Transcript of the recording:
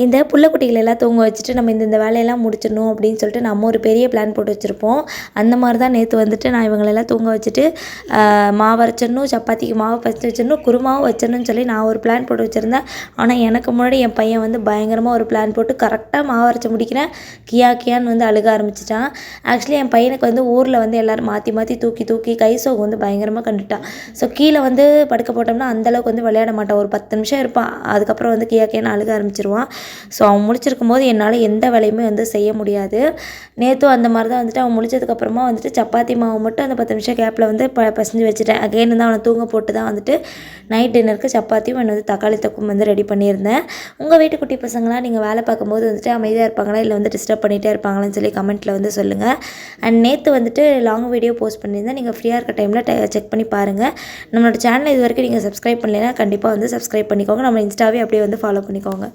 இந்த புள்ள குட்டிகளெல்லாம் தூங்க வச்சுட்டு நம்ம இந்த வேலையெல்லாம் முடிச்சிடணும் அப்படின்னு சொல்லிட்டு நம்ம ஒரு பெரிய பிளான் போட்டு வச்சுருப்போம். அந்த மாதிரி தான் நேற்று வந்துட்டு நான் இவங்களெல்லாம் தூங்க வச்சுட்டு மாவு அரைச்சிடணும், சப்பாத்திக்கு மாவு பறித்து வச்சிடணும், குருமாவும் வச்சிடணும்னு சொல்லி நான் ஒரு பிளான் போட்டு வச்சுருந்தேன். ஆனால் எனக்கு முன்னாடி என் பையன் வந்து பயங்கரமாக ஒரு பிளான் போட்டு கரெக்டாக மாவு அரைச்சி முடிக்கிறேன், கியான்னு வந்து அழுக ஆரம்பிச்சிட்டான். ஆக்சுவலி என் பையனுக்கு வந்து ஊரில் வந்து எல்லோரும் மாற்றி மாற்றி தூக்கி தூக்கி கை சோகம் வந்து பயங்கரமாக கண்டுட்டான். ஸோ கீழே வந்து படுக்க போட்டோம்னா அந்தளவுக்கு வந்து விளையாட மாட்டான். ஒரு 10 நிமிஷம் இருப்பான், அதுக்கப்புறம் வந்து கியான்னு அழுக ஆரம்பிச்சிருவான். ஸோ அவன் முழிச்சிருக்கும் போது என்னால் எந்த வேலையுமே வந்து செய்ய முடியாது. நேற்றும் அந்த மாதிரி தான் வந்துட்டு அவன் முழிச்சதுக்கப்புறமா வந்துட்டு சப்பாத்தி மாவு மட்டும் அந்த 10 நிமிஷம் கேப்பில் வந்து பசஞ்சு வச்சுட்டேன். அகைன் வந்து அவனை தூங்க போட்டு தான் வந்துட்டு நைட் டின்னருக்கு சப்பாத்தியும் வந்து தக்காளி தொக்கும் வந்து ரெடி பண்ணியிருந்தேன். உங்கள் வீட்டு குட்டி பசங்களாம் நீங்கள் வேலை பார்க்கும்போது வந்துட்டு அமைதியாக இருப்பாங்களா, இல்லை வந்து டிஸ்டர்ப் பண்ணிகிட்டே இருப்பாங்களான்னு சொல்லி கமெண்ட்டில் வந்து சொல்லுங்கள். அண்ட் நேற்று வந்துட்டு லாங் வீடியோ போஸ்ட் பண்ணியிருந்தேன். நீங்கள் ஃப்ரீயாக இருக்க டைமில் செக் பண்ணி பாருங்கள். நம்மளோட சேனலை இது வரைக்கும் நீங்கள் சப்ஸ்கிரைப் பண்ணலைன்னா கண்டிப்பாக வந்து சப்ஸ்கிரைப் பண்ணிக்கோங்க. நம்ம இன்ஸ்டாவே அப்படியே வந்து ஃபாலோ பண்ணிக்கோங்க.